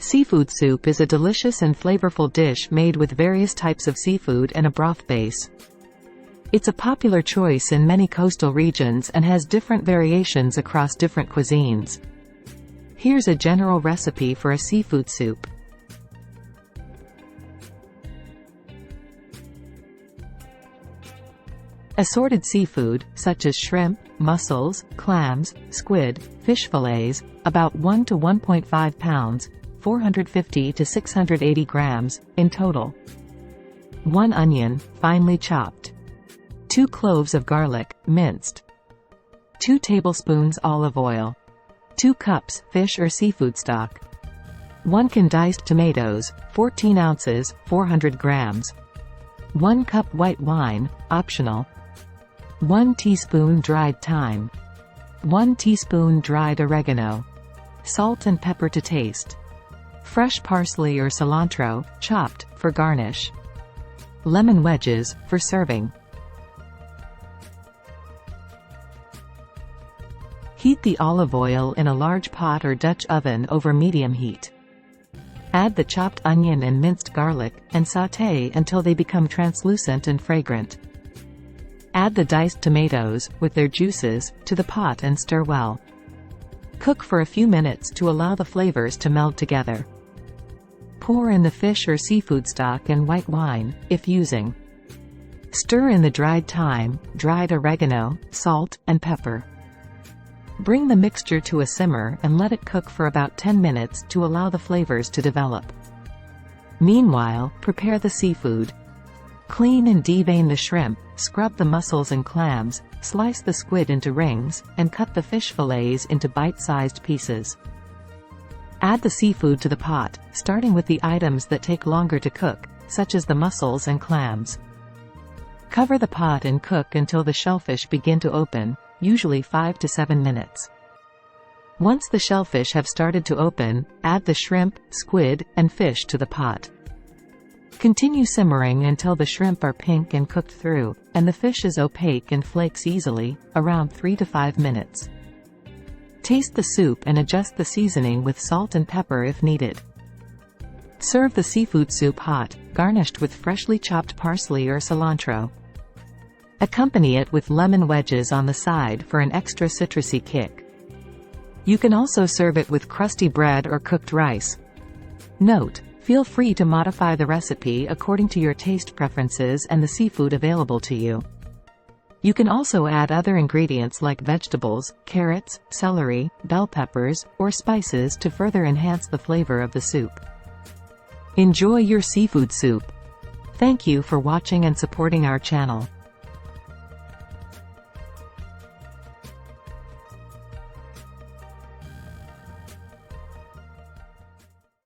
Seafood soup is a delicious and flavorful dish made with various types of seafood and a broth base. It's a popular choice in many coastal regions and has different variations across different cuisines. Here's a general recipe for a seafood soup. Assorted seafood, such as shrimp, mussels, clams, squid, fish fillets, about 1 to 1.5 pounds, 450 to 680 grams, in total. 1 onion, finely chopped. 2 cloves of garlic, minced. 2 tablespoons olive oil. 2 cups fish or seafood stock. 1 can diced tomatoes, 14 ounces, 400 grams. 1 cup white wine, optional. 1 teaspoon dried thyme. 1 teaspoon dried oregano. Salt and pepper to taste. Fresh parsley or cilantro, chopped, for garnish. Lemon wedges, for serving. Heat the olive oil in a large pot or Dutch oven over medium heat. Add the chopped onion and minced garlic, and sauté until they become translucent and fragrant. Add the diced tomatoes, with their juices, to the pot and stir well. Cook for a few minutes to allow the flavors to meld together. Pour in the fish or seafood stock and white wine, if using. Stir in the dried thyme, dried oregano, salt, and pepper. Bring the mixture to a simmer and let it cook for about 10 minutes to allow the flavors to develop. Meanwhile, prepare the seafood. Clean and devein the shrimp, scrub the mussels and clams, slice the squid into rings, and cut the fish fillets into bite-sized pieces. Add the seafood to the pot, starting with the items that take longer to cook, such as the mussels and clams. Cover the pot and cook until the shellfish begin to open, usually 5 to 7 minutes. Once the shellfish have started to open, add the shrimp, squid, and fish to the pot. Continue simmering until the shrimp are pink and cooked through, and the fish is opaque and flakes easily, around 3 to 5 minutes. Taste the soup and adjust the seasoning with salt and pepper if needed. Serve the seafood soup hot, garnished with freshly chopped parsley or cilantro. Accompany it with lemon wedges on the side for an extra citrusy kick. You can also serve it with crusty bread or cooked rice. Note: feel free to modify the recipe according to your taste preferences and the seafood available to you. You can also add other ingredients like vegetables, carrots, celery, bell peppers, or spices to further enhance the flavor of the soup. Enjoy your seafood soup. Thank you for watching and supporting our channel.